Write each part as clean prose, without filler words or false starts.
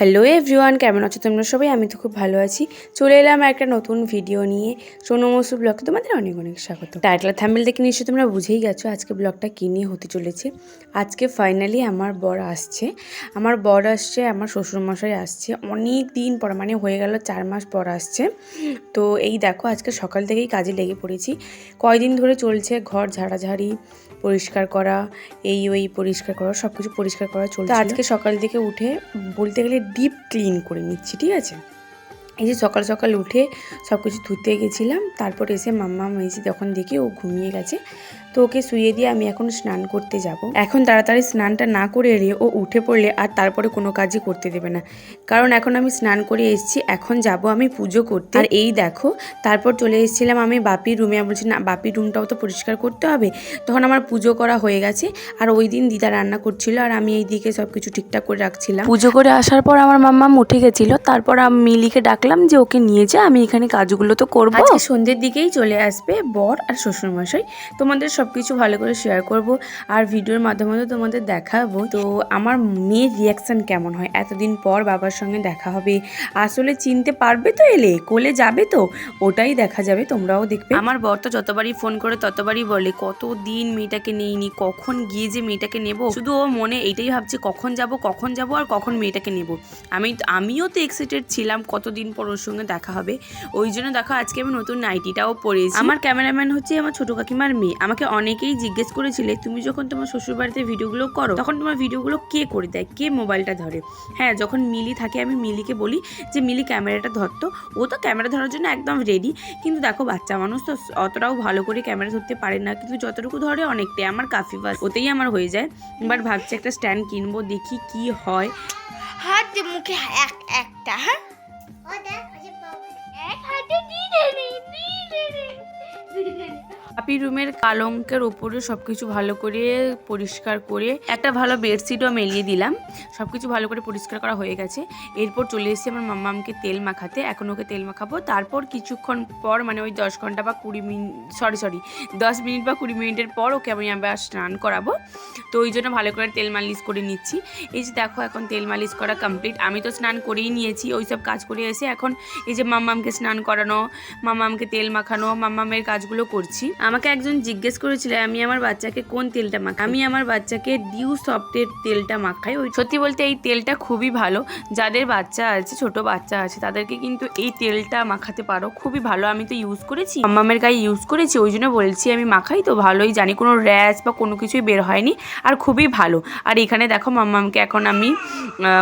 Hello everyone, কেমন আছো তোমরা সবাই? আমি তো খুব ভালো আছি। চলে এলাম একটা নতুন ভিডিও নিয়ে। সোনু মসুর ব্লগে তোমাদের অনেক অনেক স্বাগত। টাইটেল থাম্বনেল দেখে নিশ্চয়ই তোমরা বুঝেই গেছো আজকে ব্লগটা কী নিয়ে হতে চলেছে। আজকে ফাইনালি আমার বর আসছে, আমার শ্বশুরমশাই আসছে অনেক দিন পর, মানে হয়ে গেল 4 মাস পর আসছে। তো এই দেখো আজকে সকাল থেকেই কাজে লেগে পড়েছি। কয়দিন ধরে চলছে ঘর ঝাড়াঝাড়ি, পরিষ্কার করা, ওই পরিষ্কার করা, সব কিছু পরিষ্কার করা চলছে। আজকে সকাল থেকে উঠে বলতে গেলে ডিপ ক্লিন করে নিচ্ছি, ঠিক আছে। এই যে সকাল সকাল উঠে সব কিছু ধুতে গেছিলাম, তারপর এসে মাম্মাম এসে যখন দেখি ও ঘুমিয়ে গেছে, তো ওকে শুয়ে দিয়ে আমি এখন স্নান করতে যাব। এখন তাড়াতাড়ি স্নানটা না করে এলে ও উঠে পড়লে আর তারপরে কোনো কাজই করতে দেবে না, কারণ এখন আমি স্নান করে এসেছি, এখন যাব আমি পুজো করতে। আর এই দেখো তারপর চলে এসেছিলাম আমি বাপির রুমে। আমি বলছি না, বাপির রুমটাও তো পরিষ্কার করতে হবে। তখন আমার পুজো করা হয়ে গেছে, আর ওই দিন দিদা রান্না করছিল আর আমি এই দিকে সব কিছু ঠিকঠাক করে রাখছিলাম। পুজো করে আসার পর আমার মাম্মাম উঠে গেছিলো, তারপর আমি মিলিকে ডাকলাম যে ওকে নিয়ে যা, আমি এখানে কাজগুলো তো করবো। আজকে সন্ধ্যের দিকেই চলে আসবে বর আর শ্বশুরমশাই, তোমাদের সব কিছু ভালো করে শেয়ার করব আর ভিডিওর মাধ্যমে তোমাদের দেখাবো তো আমার মেয়ের রিয়াকশান কেমন হয়। এতদিন পর বাবার সঙ্গে দেখা হবে, আসলে চিনতে পারবে তো, এলে কোলে যাবে তো, ওটাই দেখা যাবে, তোমরাও দেখবে। আমার বর তো যতবারই ফোন করে ততবারই বলে কতদিন মেয়েটাকে নেইনি, কখন গিয়ে যে মেয়েটাকে নেব, শুধু ও মনে এইটাই ভাবছে কখন যাব আর কখন মেয়েটাকে নেব। আমিও তো এক্সাইটেড ছিলাম কতদিন পর ওর সঙ্গে দেখা হবে, ওই জন্য দেখো আজকে আমি নতুন নাইটিটাও পরেছি। আমার ক্যামেরাম্যান হচ্ছে আমার ছোট কাকিমার মেয়ে। আমাকে অনেকেই জিজ্ঞেস করেছিলে তুমি যখন তোমার শ্বশুর বাড়িতে ভিডিওগুলো করো তখন তোমার ভিডিওগুলো কে করে দেয়, কে মোবাইলটা ধরে। হ্যাঁ, যখন মিলি থাকে আমি মিলিকে বলি যে মিলি ক্যামেরাটা ধরতো, ও তো ক্যামেরা ধরার জন্য একদম রেডি, কিন্তু দেখো বাচ্চা মানুষ তো অতটাও ভালো করে ক্যামেরা ধরতে পারে না, কিন্তু যতটুকু ধরে অনেকটাই আমার কাফি, বাস ওতেই আমার হয়ে যায়। এবার ভাবছি একটা স্ট্যান্ড কিনবো, দেখি কি হয়। হাত মুখে একটা হ্যাঁ বাপি রুমের কালঙ্কের ওপরে সবকিছু ভালো করে পরিষ্কার করে একটা ভালো বেডশিটও মেলিয়ে দিলাম। সবকিছু ভালো করে পরিষ্কার করা হয়ে গেছে। এরপর চলে এসেছি আমার মাম্মামকে তেল মাখাতে। এখন ওকে তেল মাখাবো, তারপর কিছুক্ষণ পর মানে ওই 10 ঘন্টা বা 20 মিনিট 10 মিনিট বা 20 মিনিটের পর ওকে আমি আবার স্নান করাবো। তো ওই জন্য ভালো করে তেল মালিশ করে নিচ্ছি। এই যে দেখো এখন তেল মালিশ করা কমপ্লিট, আমি তো স্নান করেই নিয়েছি। ওই সব কাজ করে এসে এখন এই যে মাম্মামকে স্নান করানো, মাম্মামকে তেল মাখানো, মাম্মামের কাজগুলো করছি। আমাকে একজন জিজ্ঞেস করেছিল আমি আমার বাচ্চাকে কোন তেলটা মাখাই। আমি আমার বাচ্চাকে ডিউ সফটের তেলটা মাখাই। ওই সত্যি বলতে এই তেলটা খুবই ভালো, যাদের বাচ্চা আছে, ছোট বাচ্চা আছে, তাদেরকে কিন্তু এই তেলটা মাখাতে পারো, খুবই ভালো। আমি তো ইউজ করেছি, মাম্মামের গায়ে ইউজ করেছি, ওই জন্য বলছি আমি মাখাই তো ভালোই জানি, কোনো র্যাশ বা কোনো কিছুই বের হয়নি, আর খুবই ভালো। আর এখানে দেখো মাম্মামকে এখন আমি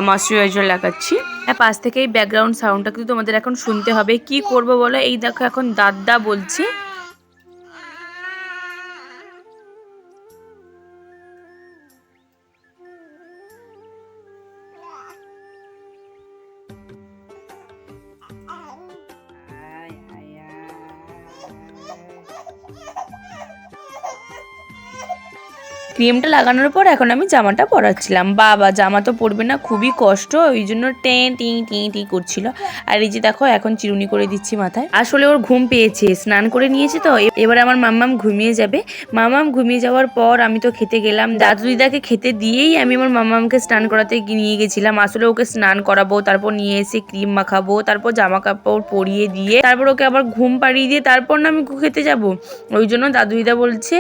ময়শ্চারাইজার লাগাচ্ছি। পাশ থেকে এই ব্যাকগ্রাউন্ড সাউন্ডটা কিন্তু তোমাদের এখন শুনতে হবে। কি করবো বলো, এই দেখো এখন দাদা বলছে। ক্রিমটা লাগানোর পর এখন আমি জামাটা পরাচ্ছিলাম। বাবা জামা তো পরবে না, খুবই কষ্ট, ওই জন্য টি করছিল। আর এই যে দেখো এখন চিরুনি করে দিচ্ছি মাথায়। আসলে ওর ঘুম পেয়েছে, স্নান করে নিয়েছে তো, এবার আমার মাম্মাম ঘুমিয়ে যাবে। মাম্মাম ঘুমিয়ে যাওয়ার পর আমি তো খেতে গেলাম। দাদু দিদাকে খেতে দিয়েই আমি আমার মাম্মামকে স্নান করাতে নিয়ে গেছিলাম। আসলে ওকে স্নান করাবো, তারপর নিয়ে এসে ক্রিম মাখাবো, তারপর জামা কাপড় পরিয়ে দিয়ে তারপর ওকে আবার ঘুম পাড়িয়ে দিয়ে তারপর না আমি খেতে যাব। ওই জন্য দাদু দিদা বলছে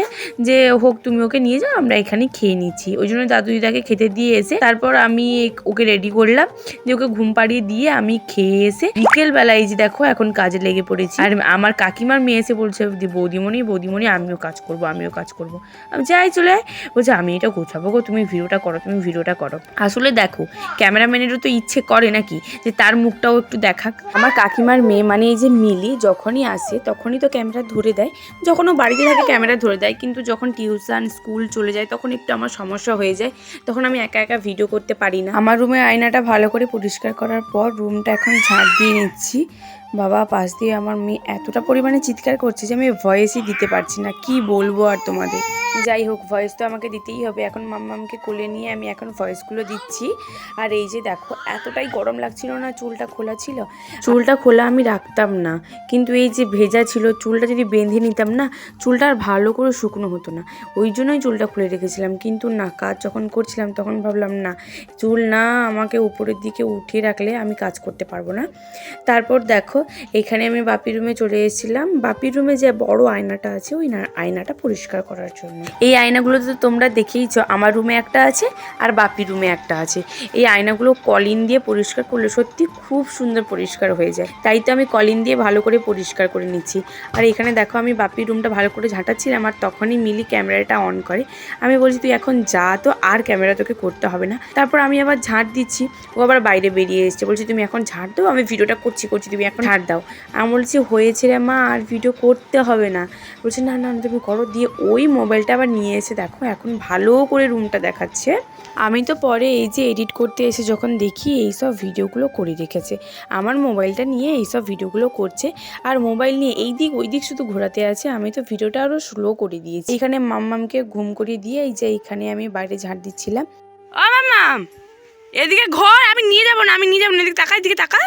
যে হোক তুমি ওকে নিয়ে যাও, আমরা এখানে খেয়ে নিচ্ছি। ওই জন্য দাদু দিদাকে খেতে দিয়ে এসে তারপর আমি ওকে রেডি করলাম, যে ওকে ঘুম পাড়িয়ে দিয়ে আমি খেয়ে এসে বিকেলবেলায় যে দেখো এখন কাজে লেগে পড়েছি। আর আমার কাকিমার মেয়ে এসে বলছে বৌদিমণি আমিও কাজ করব। আমি যাই চলে আয়। বলছে আমি এটা গোছাবো গো, তুমি ভিডিওটা করো। আসলে দেখো ক্যামেরাম্যানেরও তো ইচ্ছে করে নাকি যে তার মুখটাও একটু দেখাক। আমার কাকিমার মেয়ে মানে এই যে মিলি যখনই আসে তখনই তো ক্যামেরা ধরে দেয়, যখন ও বাড়িতে থাকে ক্যামেরা ধরে দেয়, কিন্তু যখন টিউশন স্কুল চলে যায় তখন একটু আমার সমস্যা হয়ে যায়, তখন আমি একা একা ভিডিও করতে পারি না। আমার রুমের আয়নাটা ভালো করে পরিষ্কার করার পর রুমটা এখন ঝাড় দিয়ে নিচ্ছি। বাবা পাশ দিয়ে আমার মেয়ে এতটা পরিমাণে চিৎকার করছে যে আমি ভয়েসই দিতে পারছি না, কি বলবো আর তোমাদের। যাই হোক, ভয়েস তো আমাকে দিতেই হবে। এখন মাম্মামকে কোলে নিয়ে আমি এখন ভয়েসগুলো দিচ্ছি। আর এই যে দেখো, এতটাই গরম লাগছিল না, চুলটা খোলা ছিল। চুলটা খোলা আমি রাখতাম না, কিন্তু এই যে ভেজা ছিল, চুলটা যদি বেঁধে নিতাম না, চুলটা আর ভালো করে শুকনো হতো না। ওই জন্যই চুলটা খুলে রেখেছিলাম। কিন্তু না, কাজ যখন করছিলাম তখন ভাবলাম না, চুল না আমাকে উপরের দিকে উঠিয়ে রাখলে আমি কাজ করতে পারবো না। তারপর দেখো, এখানে আমি বাপির রুমে চলে এসেছিলাম। বাপির রুমে যে বড় আয়নাটা আছে, ওই আয়নাটা পরিষ্কার করার জন্য। এই আয়নাগুলো তো তোমরা দেখেইছো, আমার রুমে একটা আছে আর বাপির রুমে একটা আছে। এই আয়নাগুলো কলিন দিয়ে পরিষ্কার করলে সত্যি খুব সুন্দর পরিষ্কার হয়ে যায়। তাই তো আমি কলিন দিয়ে ভালো করে পরিষ্কার করে নিচ্ছি। আর এখানে দেখো, আমি বাপির রুমটা ভালো করে ঝাঁটাচ্ছিলাম আর তখনই মিলি ক্যামেরাটা অন করে। আমি বলছি তুই এখন যা, তো আর ক্যামেরা তোকে করতে হবে না। তারপর আমি আবার ঝাঁট দিচ্ছি, ও আবার বাইরে বেরিয়ে এসছে, বলছি তুমি এখন ঝাঁট দাও, আমি ভিডিওটা করছি তুমি এখন ঝাঁট দাও। আমি বলছি হয়েছে রে মা, আর ভিডিও করতে হবে না। বলছে না না তুমি করো। দিয়ে ওই মোবাইলটা আবার নিয়ে এসে দেখো এখন ভালো করে রুমটা দেখাচ্ছে। আমি তো পরে এই যে এডিট করতে এসে যখন দেখি এইসব ভিডিওগুলো করে রেখেছে, আমার মোবাইলটা নিয়ে এইসব ভিডিওগুলো করছে। আর মোবাইল নিয়ে এই দিক ওই দিক শুধু ঘোরাতে আছে। আমি তো ভিডিওটা আরও স্লো করে দিয়েছি। এখানে মাম্মামকে ঘুম করিয়ে দিয়ে এই যে এইখানে আমি বাইরে ঝাঁট দিচ্ছিলাম। ও মাম্মাম, এদিকে ঘর, আমি নিয়ে যাবো না, এদিকে তাকা, এদিকে তাকা।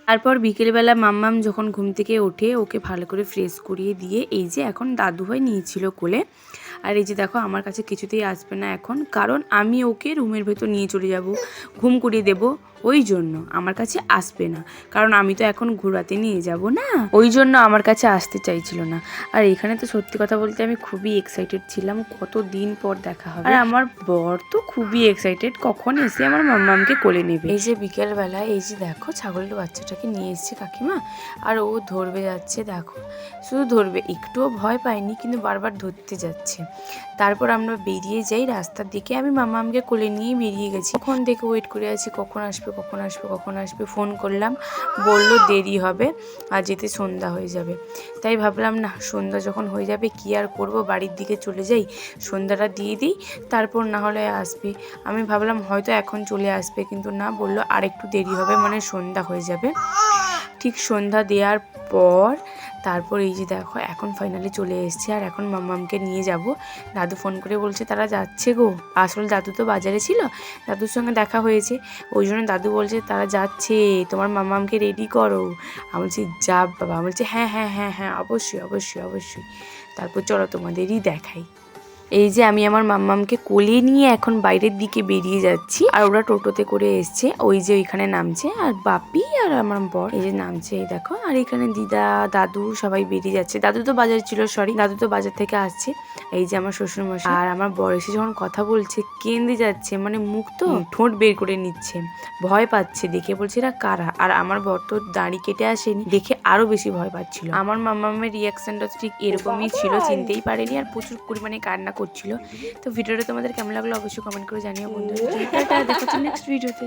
তারপর বিকেলবেলা মাম্মাম যখন ঘুম থেকে ওঠে, ওকে ভালো করে ফ্রেশ করিয়ে দিয়ে এই যে এখন দাদুভাই নিয়েছিল কোলে। আর এই যে দেখো, আমার কাছে কিছুতেই আসবে না এখন, কারণ আমি ওকে রুমের ভেতর নিয়ে চলে যাব, ঘুম করিয়ে দেবো। ওই জন্য আমার কাছে আসবে না, কারণ আমি তো এখন ঘোরাতে নিয়ে যাব না, ওই জন্য আমার কাছে আসতে চাইছিল না। আর এখানে তো সত্যি কথা বলতে আমি খুবই এক্সাইটেড ছিলাম, কত দিন পর দেখা হবে। আর আমার বর তো খুবই এক্সাইটেড কখন এসে আমার মাম্মামকে কোলে নেবে। এই যে বিকেলবেলা এই যে দেখো, ছাগলের বাচ্চাটাকে নিয়ে এসেছে কাকিমা, আর ও ধরবে যাচ্ছে। দেখো, শুধু ধরবে, একটুও ভয় পায়নি, কিন্তু বারবার ধরতে যাচ্ছে। তারপর আমরা বেরিয়ে যাই রাস্তার দিকে। আমি মাম্মামকে কোলে নিয়ে বেরিয়ে গেছি। কখন থেকে ওয়েট করে আছি, কখন আসবে। ফোন করলাম, বললো দেরি হবে আর যেতে সন্ধ্যা হয়ে যাবে। তাই ভাবলাম না, সন্ধ্যা যখন হয়ে যাবে কি আর করব, বাড়ির দিকে চলে যাই, সন্ধ্যাটা দিয়ে দিই, তারপর না হলে আসবে। আমি ভাবলাম হয়তো এখন চলে আসবে, কিন্তু না, বললো আর একটু দেরি হবে, মানে সন্ধ্যা হয়ে যাবে। ঠিক সন্ধ্যা দেওয়ার পর তারপর এই যে দেখো, এখন ফাইনালি চলে এসেছে। আর এখন মাম্মামকে নিয়ে যাব। দাদু ফোন করে বলছে তারা যাচ্ছে গো। আসলে দাদু তো বাজারে ছিল, দাদুর সঙ্গে দেখা হয়েছে, ওই জন্য দাদু বলছে তারা যাচ্ছে, তোমার মাম্মামকে রেডি করো। আমি বলছি যা বাবা। আমি বলছি হ্যাঁ অবশ্যই। তারপর চলো তোমাদেরই দেখাই। এই যে আমি আমার মাম্মামকে কোলে নিয়ে এখন বাইরের দিকে বেরিয়ে যাচ্ছি। আর ওরা টোটোতে করে এসছে, ওই যে ওইখানে নামছে, আর বাপি আর আমার বর এই যে নামছে, এই দেখো। আর এখানে দিদা দাদু সবাই বেরিয়ে যাচ্ছে। দাদু তো বাজার থেকে আসছে। এই যে আমার শ্বশুর মশাই আর আমার বর এসে যখন কথা বলছে, কেঁদে যাচ্ছে, মানে মুখ তো ঠোঁট বের করে নিচ্ছে, ভয় পাচ্ছে দেখে। বলছে এরা কারা। আর আমার বর তো দাড়ি কেটে আসেনি দেখে আরো বেশি ভয় পাচ্ছিল। আমার মাম্মামের রিয়াকশনটা ঠিক এরকমই ছিল, চিনতেই পারেনি আর প্রচুর পরিমাণে কান্না করছিল। তো ভিডিওটা তোমাদের কেমন লাগলো অবশ্যই কমেন্ট করে জানিও বন্ধুরা। দেখা হচ্ছে নেক্সট ভিডিওতে।